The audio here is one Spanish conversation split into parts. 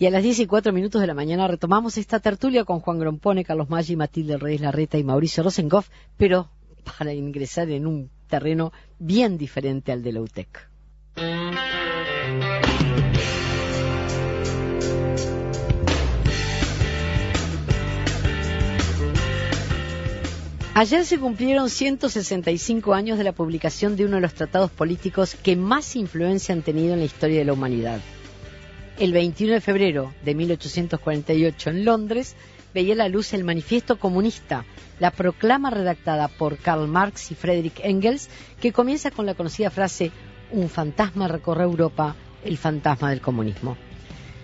Y a las 10:04 de la mañana retomamos esta tertulia con Juan Grompone, Carlos Maggi, Matilde Reyes Larreta y Mauricio Rosengoff, pero para ingresar en un terreno bien diferente al de la UTEC. Ayer se cumplieron 165 años de la publicación de uno de los tratados políticos que más influencia han tenido en la historia de la humanidad. El 21 de febrero de 1848 en Londres veía la luz el Manifiesto Comunista, la proclama redactada por Karl Marx y Friedrich Engels, que comienza con la conocida frase: un fantasma recorre Europa, el fantasma del comunismo.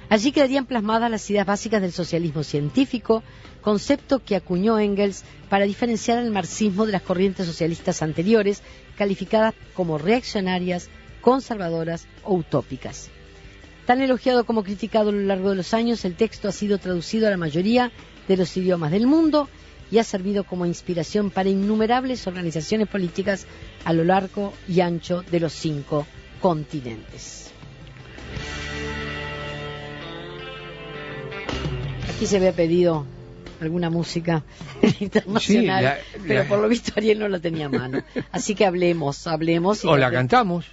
Allí quedarían plasmadas las ideas básicas del socialismo científico, concepto que acuñó Engels para diferenciar el marxismo de las corrientes socialistas anteriores, calificadas como reaccionarias, conservadoras o utópicas. Tan elogiado como criticado a lo largo de los años, el texto ha sido traducido a la mayoría de los idiomas del mundo y ha servido como inspiración para innumerables organizaciones políticas a lo largo y ancho de los 5 continentes. Aquí se había pedido alguna música internacional, sí, pero por lo visto Ariel no la tenía a mano. Así que hablemos. O la cantamos.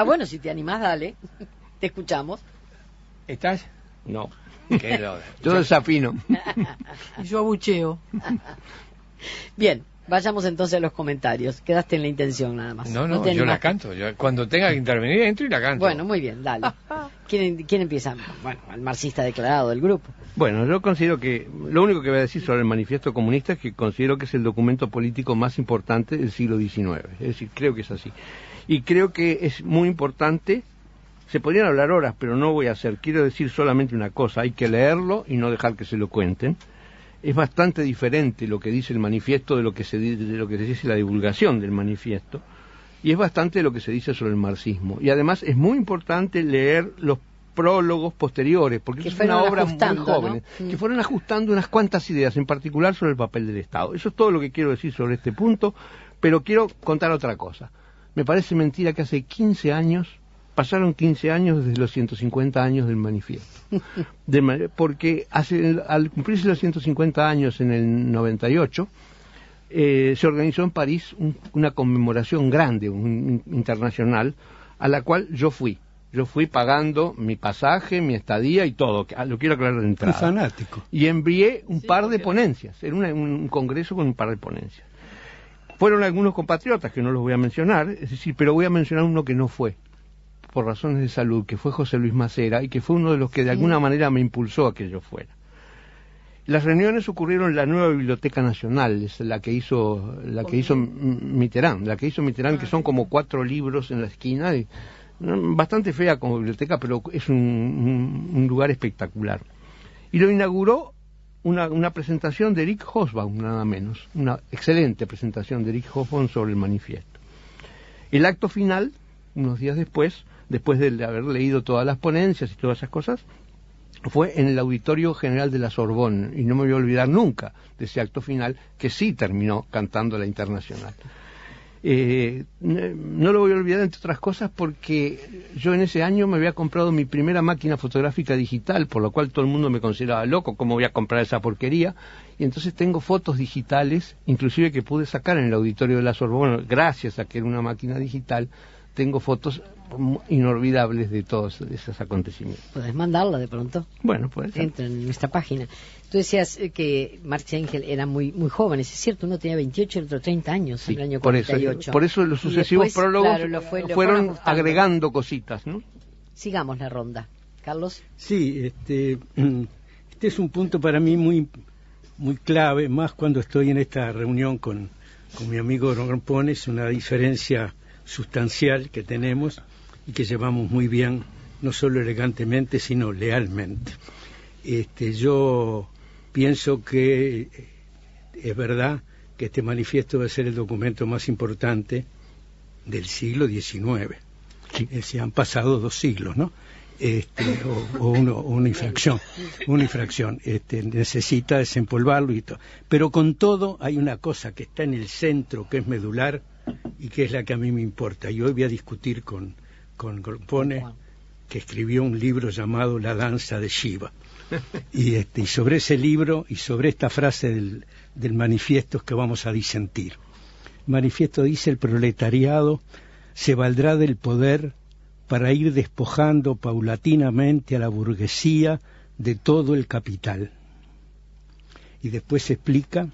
Bueno, si te animás, dale. Te escuchamos. ¿Estás? No. Yo desafino. Yo abucheo. Bien, vayamos entonces a los comentarios. Quedaste en la intención nada más. No, yo la canto. Cuando tenga que intervenir, entro y la canto. Bueno, muy bien, dale. ¿Quién empieza? Bueno, el marxista declarado del grupo. Bueno, yo considero que lo único que voy a decir sobre el Manifiesto Comunista es que considero que es el documento político más importante del siglo XIX. Es decir, creo que es así. Y creo que es muy importante. Se podrían hablar horas, pero no voy a hacer. Quiero decir solamente una cosa: hay que leerlo y no dejar que se lo cuenten. Es bastante diferente lo que dice el manifiesto de lo que se dice la divulgación del manifiesto, y es bastante lo que se dice sobre el marxismo. Y además es muy importante leer los prólogos posteriores, porque es una obra muy joven, ¿no? Que fueron ajustando unas cuantas ideas, en particular sobre el papel del Estado. Eso es todo lo que quiero decir sobre este punto, pero quiero contar otra cosa. Me parece mentira que hace 15 años... Pasaron 15 años desde los 150 años del manifiesto. Porque al cumplirse los 150 años en el 98, se organizó en París una conmemoración grande, internacional, a la cual yo fui. Yo fui pagando mi pasaje, mi estadía y todo. Lo quiero aclarar de entrada. Un fanático. Y envié un par de ponencias. Era un congreso con un par de ponencias. Fueron algunos compatriotas, que no los voy a mencionar, es decir, pero voy a mencionar uno que no fue, por razones de salud, que fue José Luis Macera, y que fue uno de los que de alguna manera me impulsó a que yo fuera. Las reuniones ocurrieron en la nueva Biblioteca Nacional, es la que hizo Mitterrand, que son como 4 libros en la esquina, y, bastante fea como biblioteca, pero es un lugar espectacular. Y lo inauguró una presentación de Erich Hobsbawm, nada menos, una excelente presentación de Erich Hobsbawm sobre el manifiesto. El acto final, unos días después de haber leído todas las ponencias y todas esas cosas, fue en el Auditorio General de la Sorbonne, y no me voy a olvidar nunca de ese acto final, que sí terminó cantando la Internacional. No lo voy a olvidar, entre otras cosas, porque yo en ese año me había comprado mi primera máquina fotográfica digital, por lo cual todo el mundo me consideraba loco: ¿cómo voy a comprar esa porquería? Y entonces tengo fotos digitales, inclusive que pude sacar en el Auditorio de la Sorbonne, gracias a que era una máquina digital. Tengo fotos inolvidables de todos esos acontecimientos. ¿Podés mandarla de pronto? Bueno, puede ser. Entra en nuestra página. Tú decías que Marx y Engels eran muy jóvenes, es cierto, uno tenía 28 y el otro 30 años, sí, en el año 48. Por eso los sucesivos prólogos fueron agregando cositas, ¿no? Sigamos la ronda. Carlos. Sí, este es un punto para mí muy clave, más cuando estoy en esta reunión con mi amigo Grompone. Es una diferencia sustancial que tenemos y que llevamos muy bien, no solo elegantemente, sino lealmente. Yo pienso que es verdad que este manifiesto va a ser el documento más importante del siglo XIX. Sí. Es decir, han pasado 2 siglos, ¿no? Una infracción. Necesita desempolvarlo y todo. Pero con todo hay una cosa que está en el centro, que es medular, y que es la que a mí me importa. Y hoy voy a discutir con Grompone que escribió un libro llamado La danza de Shiva. Y sobre ese libro y sobre esta frase del manifiesto es que vamos a disentir. El manifiesto dice: el proletariado se valdrá del poder para ir despojando paulatinamente a la burguesía de todo el capital. Y después explica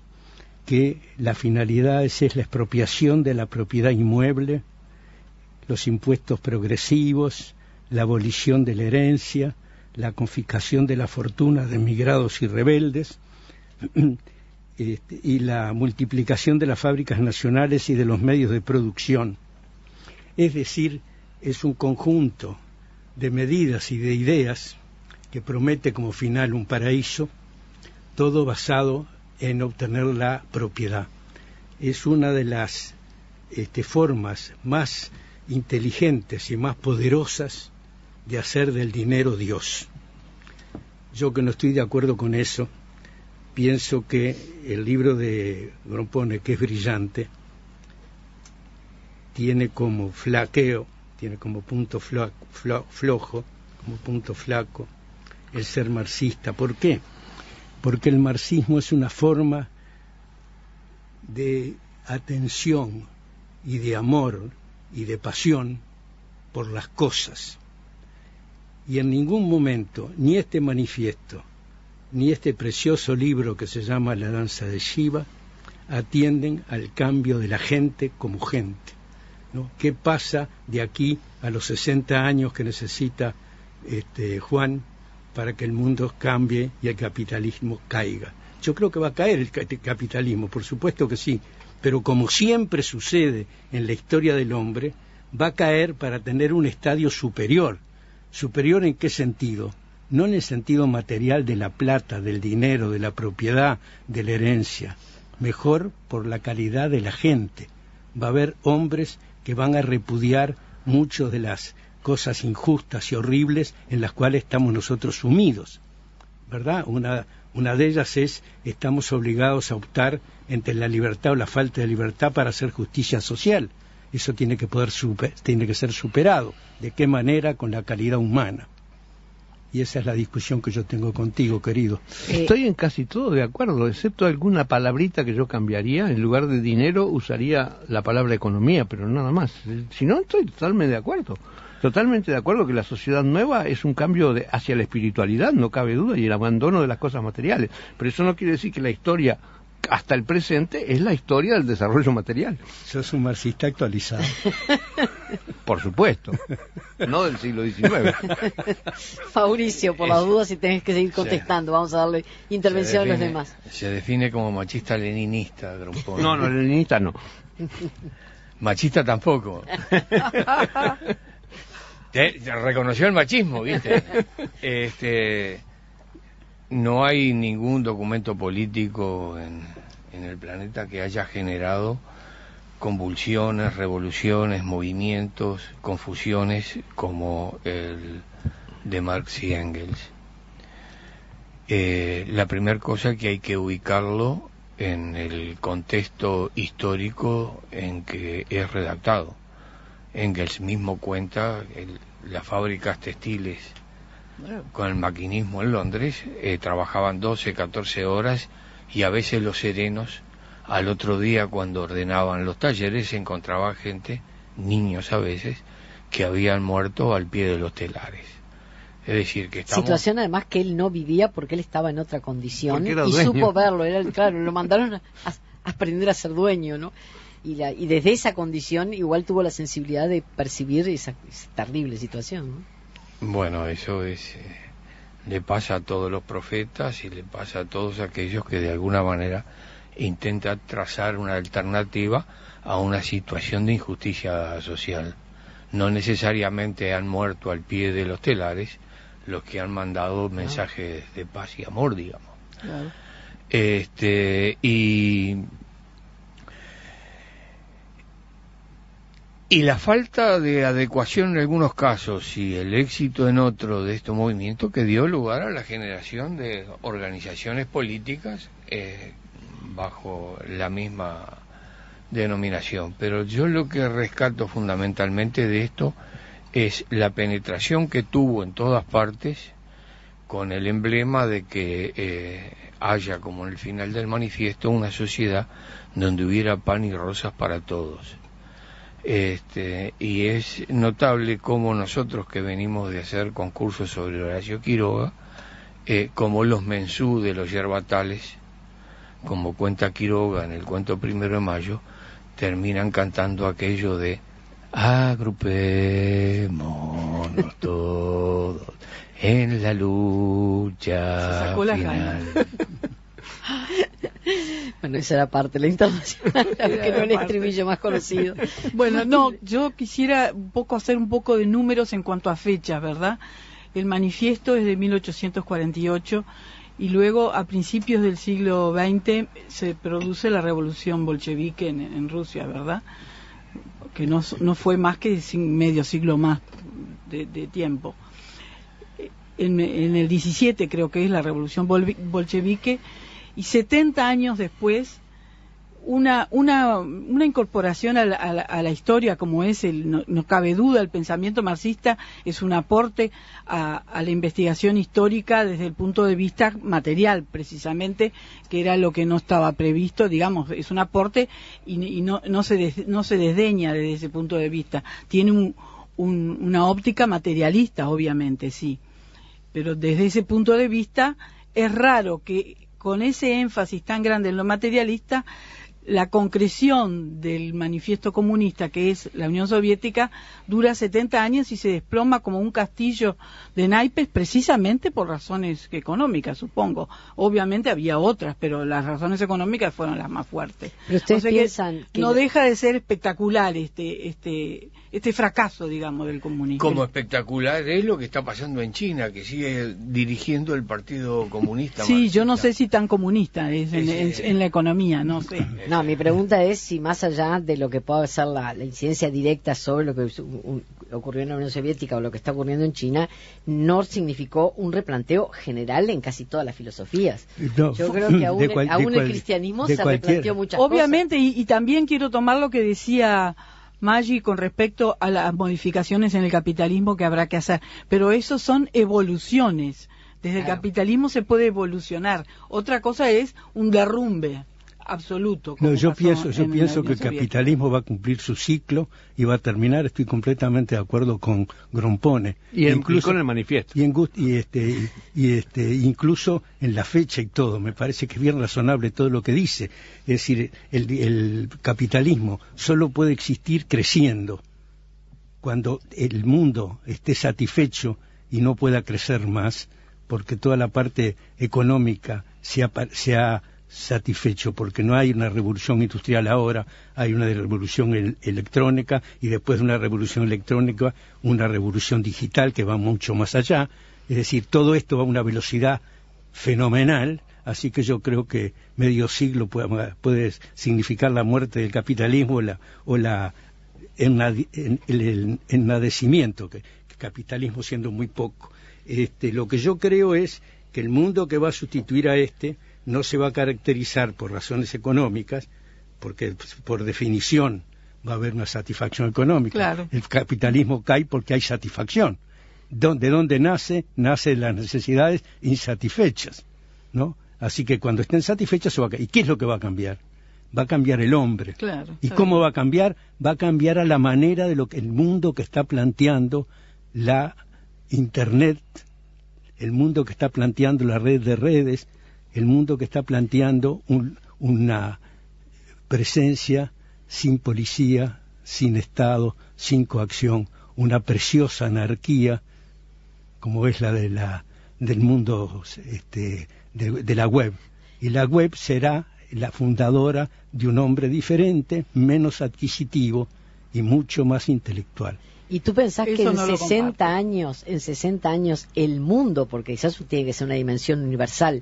que la finalidad es la expropiación de la propiedad inmueble, los impuestos progresivos, la abolición de la herencia, la confiscación de la fortuna de emigrados y rebeldes, y la multiplicación de las fábricas nacionales y de los medios de producción. Es decir, es un conjunto de medidas y de ideas que promete como final un paraíso, todo basado en obtener la propiedad. Es una de las formas más inteligentes y más poderosas de hacer del dinero Dios. Yo, que no estoy de acuerdo con eso, pienso que el libro de Grompone, que es brillante, tiene como flaqueo, tiene como punto flojo, como punto flaco, el ser marxista. ¿Por qué? Porque el marxismo es una forma de atención y de amor y de pasión por las cosas. Y en ningún momento, ni este manifiesto, ni este precioso libro que se llama La danza de Shiva, atienden al cambio de la gente como gente, ¿no? ¿Qué pasa de aquí a los 60 años que necesita Juan para que el mundo cambie y el capitalismo caiga? Yo creo que va a caer el capitalismo, por supuesto que sí, pero como siempre sucede en la historia del hombre, va a caer para tener un estadio superior. ¿Superior en qué sentido? No en el sentido material de la plata, del dinero, de la propiedad, de la herencia. Mejor por la calidad de la gente. Va a haber hombres que van a repudiar muchas de las cosas injustas y horribles en las cuales estamos nosotros sumidos, ¿verdad? Una de ellas es: estamos obligados a optar entre la libertad o la falta de libertad para hacer justicia social. Eso tiene que ser superado. ¿De qué manera? Con la calidad humana. Y esa es la discusión que yo tengo contigo, querido. Estoy en casi todo de acuerdo, excepto alguna palabrita que yo cambiaría. En lugar de dinero usaría la palabra economía, pero nada más. Si no, estoy totalmente de acuerdo. Totalmente de acuerdo que la sociedad nueva es un cambio hacia la espiritualidad, no cabe duda, y el abandono de las cosas materiales. Pero eso no quiere decir que la historia hasta el presente es la historia del desarrollo material. Sos un marxista actualizado. Por supuesto, no del siglo XIX. Fabricio, por las dudas, si tenés que seguir contestando, vamos a darle intervención a los demás. Se define como machista leninista, Grompone. No, leninista no. Machista tampoco. Reconoció el machismo, ¿viste? No hay ningún documento político en el planeta que haya generado convulsiones, revoluciones, movimientos, confusiones como el de Marx y Engels. La primera cosa que hay que ubicarlo en el contexto histórico en que es redactado. Engels mismo cuenta las fábricas textiles con el maquinismo en Londres, trabajaban 12, 14 horas y a veces los serenos, al otro día cuando ordenaban los talleres, se encontraba gente, niños a veces, que habían muerto al pie de los telares. Es decir, que estamos... Situación además que él no vivía porque él estaba en otra condición y dueño. Supo verlo, claro, lo mandaron a aprender a ser dueño, ¿no? Y desde esa condición igual tuvo la sensibilidad de percibir esa terrible situación, ¿no? Bueno, eso le pasa a todos los profetas y le pasa a todos aquellos que de alguna manera intentan trazar una alternativa a una situación de injusticia social. No necesariamente han muerto al pie de los telares los que han mandado mensajes de paz y amor, digamos. Claro. Y la falta de adecuación en algunos casos y el éxito en otro de estos movimientos que dio lugar a la generación de organizaciones políticas bajo la misma denominación. Pero yo lo que rescato fundamentalmente de esto es la penetración que tuvo en todas partes, con el emblema de que haya, como en el final del manifiesto, una sociedad donde hubiera pan y rosas para todos. Y es notable cómo nosotros, que venimos de hacer concursos sobre Horacio Quiroga, como los mensú de los yerbatales, como cuenta Quiroga en el cuento Primero de Mayo, terminan cantando aquello de agrupémonos todos en la lucha final. Bueno, esa era parte de la internacional, que no el estribillo más conocido. Bueno, no, yo quisiera hacer un poco de números en cuanto a fechas, ¿verdad? El manifiesto es de 1848 y luego a principios del siglo XX se produce la revolución bolchevique en Rusia, ¿verdad? Que no fue más que medio siglo más de tiempo. En el 17 creo que es la revolución bolchevique, y 70 años después una incorporación a la historia, como es no cabe duda, el pensamiento marxista es un aporte a la investigación histórica desde el punto de vista material, precisamente, que era lo que no estaba previsto, digamos, es un aporte y no se desdeña desde ese punto de vista. Tiene una óptica materialista, obviamente, sí, pero desde ese punto de vista es raro que con ese énfasis tan grande en lo materialista, la concreción del manifiesto comunista, que es la Unión Soviética, dura 70 años y se desploma como un castillo de naipes, precisamente por razones económicas, supongo. Obviamente había otras, pero las razones económicas fueron las más fuertes. Pero ustedes piensan que no deja de ser espectacular este fracaso, digamos, del comunismo. Como espectacular es lo que está pasando en China, que sigue dirigiendo el Partido Comunista. Sí, marxista. yo no sé si tan comunista es en la economía, no sé. No, mi pregunta es si más allá de lo que pueda ser la incidencia directa sobre lo que ocurrió en la Unión Soviética o lo que está ocurriendo en China, no significó un replanteo general en casi todas las filosofías. No, yo creo que aún el cristianismo se replanteó muchas Obviamente, cosas. y también quiero tomar lo que decía Maggi con respecto a las modificaciones en el capitalismo que habrá que hacer, pero eso son evoluciones. Desde el capitalismo se puede evolucionar. Otra cosa es un derrumbe absoluto. No, yo pienso que el capitalismo va a cumplir su ciclo y va a terminar. Estoy completamente de acuerdo con Grompone. Incluso con el manifiesto. Incluso en la fecha y todo. Me parece que es bien razonable todo lo que dice. Es decir, el capitalismo solo puede existir creciendo. Cuando el mundo esté satisfecho y no pueda crecer más, porque toda la parte económica se ha satisfecho, porque no hay una revolución industrial ahora, hay una revolución electrónica, y después de una revolución electrónica, una revolución digital que va mucho más allá. Es decir, todo esto va a una velocidad fenomenal, así que yo creo que medio siglo puede significar la muerte del capitalismo o el ennadecimiento, que el capitalismo siendo muy poco. Lo que yo creo es que el mundo que va a sustituir a no se va a caracterizar por razones económicas, porque por definición va a haber una satisfacción económica. Claro. El capitalismo cae porque hay satisfacción. ¿De dónde nace? Nace de las necesidades insatisfechas, ¿no? Así que cuando estén satisfechas se va a caer. ¿Y qué es lo que va a cambiar? Va a cambiar el hombre. Claro, ¿Y cómo va a cambiar? Va a cambiar a la manera de el mundo que está planteando la Internet, el mundo que está planteando la red de redes, el mundo que está planteando una presencia sin policía, sin Estado, sin coacción, una preciosa anarquía, como es la del mundo de la web. Y la web será la fundadora de un hombre diferente, menos adquisitivo y mucho más intelectual. ¿Y tú pensás que Eso en no lo 60 años el mundo, porque quizás tiene que ser una dimensión universal,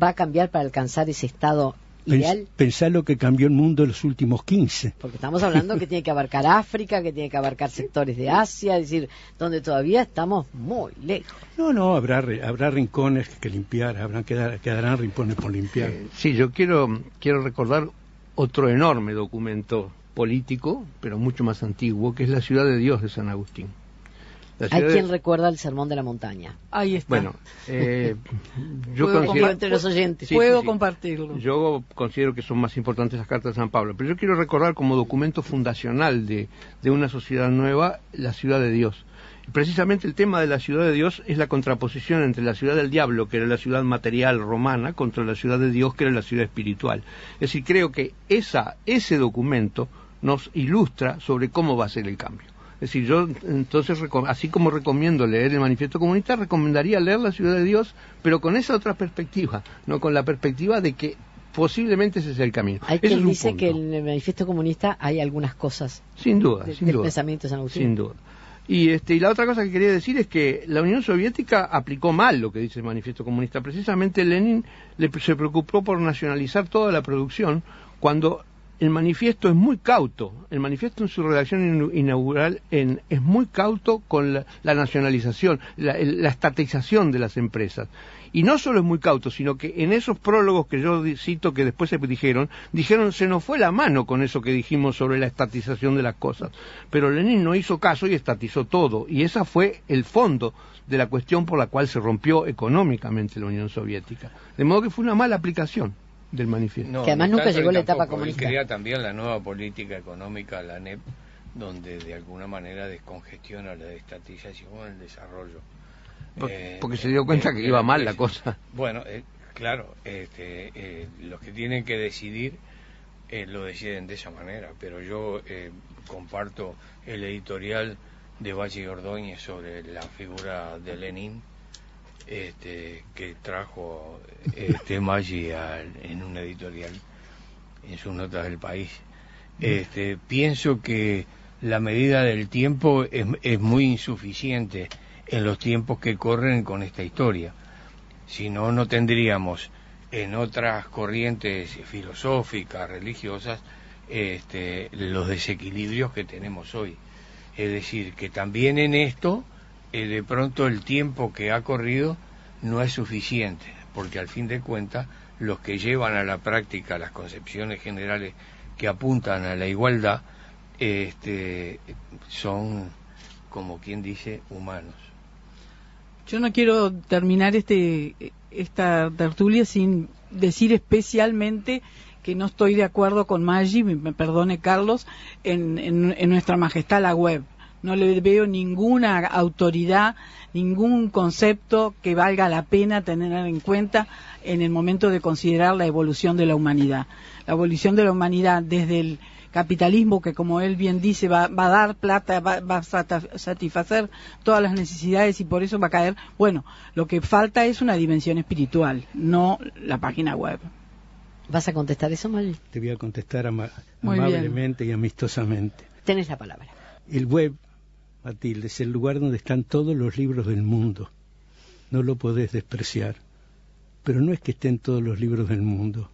va a cambiar para alcanzar ese estado ideal? Pensá lo que cambió el mundo en los últimos 15. Porque estamos hablando que tiene que abarcar África, que tiene que abarcar sectores de Asia, es decir, donde todavía estamos muy lejos. No, habrá rincones que limpiar, quedarán rincones por limpiar. Sí, yo quiero recordar otro enorme documento político, pero mucho más antiguo, que es la Ciudad de Dios de San Agustín. Hay quien recuerda el Sermón de la Montaña. Ahí está. Bueno, yo Puedo considero... entre los oyentes. Puedo compartirlo. Yo considero que son más importantes las cartas de San Pablo, pero yo quiero recordar como documento fundacional de una sociedad nueva la ciudad de Dios. Precisamente el tema de la ciudad de Dios es la contraposición entre la ciudad del diablo, que era la ciudad material romana, contra la ciudad de Dios, que era la ciudad espiritual. Es decir, creo que ese documento nos ilustra sobre cómo va a ser el cambio. Es decir, yo entonces, así como recomiendo leer el Manifiesto Comunista, recomendaría leer la ciudad de Dios, pero con esa otra perspectiva, no con la perspectiva de que posiblemente ese sea el camino. Hay quien dice que en el Manifiesto Comunista hay algunas cosas sin duda, del pensamiento de San Agustín. Sin duda. Y la otra cosa que quería decir es que la Unión Soviética aplicó mal lo que dice el Manifiesto Comunista. Precisamente Lenin se preocupó por nacionalizar toda la producción cuando el manifiesto es muy cauto. El manifiesto en su redacción inaugural es muy cauto con la nacionalización, la estatización de las empresas. Y no solo es muy cauto, sino que en esos prólogos que yo cito, que después se dijeron, se nos fue la mano con eso que dijimos sobre la estatización de las cosas. Pero Lenin no hizo caso y estatizó todo. Y ese fue el fondo de la cuestión por la cual se rompió económicamente la Unión Soviética. De modo que fue una mala aplicación del manifiesto. No, que además nunca llegó la etapa comunista. Él crea también la nueva política económica, la NEP, donde de alguna manera descongestiona la estatización y el desarrollo. Porque se dio cuenta que iba mal la cosa. Bueno, claro, los que tienen que decidir lo deciden de esa manera, pero yo comparto el editorial de Valle y Ordóñez sobre la figura de Lenin, que trajo Maggi en un editorial en sus notas del País. Pienso que la medida del tiempo es muy insuficiente en los tiempos que corren con esta historia. Si no, no tendríamos en otras corrientes filosóficas, religiosas, los desequilibrios que tenemos hoy. Es decir, que también en esto, de pronto el tiempo que ha corrido no es suficiente, porque al fin de cuentas, los que llevan a la práctica las concepciones generales que apuntan a la igualdad, son, como quien dice, humanos. Yo no quiero terminar esta tertulia sin decir especialmente que no estoy de acuerdo con Maggi, me perdone Carlos, en Nuestra Majestad la web. No le veo ninguna autoridad, ningún concepto que valga la pena tener en cuenta en el momento de considerar la evolución de la humanidad. La evolución de la humanidad desde el capitalismo, que como él bien dice va a dar plata, va a satisfacer todas las necesidades y por eso va a caer. Bueno, lo que falta es una dimensión espiritual, no la página web. ¿Vas a contestar eso, Maggi? Te voy a contestar amablemente y amistosamente. Tenés la palabra. El web, Matilde, es el lugar donde están todos los libros del mundo. No lo podés despreciar. Pero no es que estén todos los libros del mundo.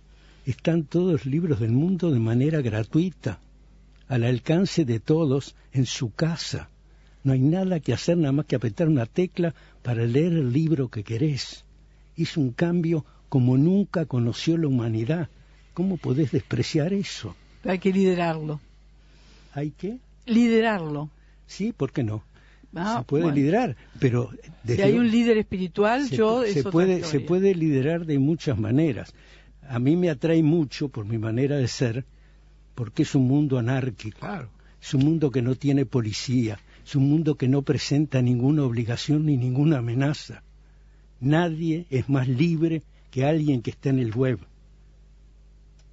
Están todos los libros del mundo de manera gratuita, al alcance de todos, en su casa. No hay nada que hacer, nada más que apretar una tecla para leer el libro que querés. Es un cambio como nunca conoció la humanidad. ¿Cómo podés despreciar eso? Hay que liderarlo. ¿Hay que? Liderarlo. Sí, ¿por qué no? Se puede liderar, pero... Si hay un líder espiritual, se puede liderar de muchas maneras. A mí me atrae mucho, por mi manera de ser, porque es un mundo anárquico. Claro. Es un mundo que no tiene policía. Es un mundo que no presenta ninguna obligación ni ninguna amenaza. Nadie es más libre que alguien que está en el web.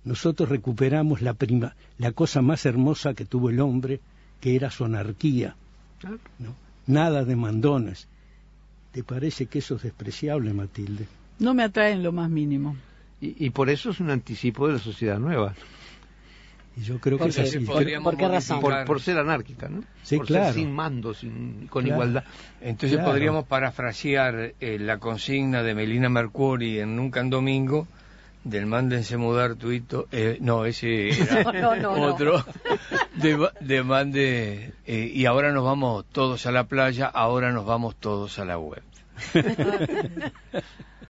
Nosotros recuperamos la cosa más hermosa que tuvo el hombre, que era su anarquía. ¿No? Nada de mandones. ¿Te parece que eso es despreciable, Matilde? No me atrae en lo más mínimo. Y por eso es un anticipo de la sociedad nueva. Y yo creo que es así. ¿Por qué razón? Por ser anárquica, ¿no? Sí, por claro. ser sin mando, con igualdad. Entonces podríamos parafrasear la consigna de Melina Mercuri en Nunca en Domingo, del mándense mudar tuito, no, ese era otro, de mande, y ahora nos vamos todos a la playa, ahora nos vamos todos a la web.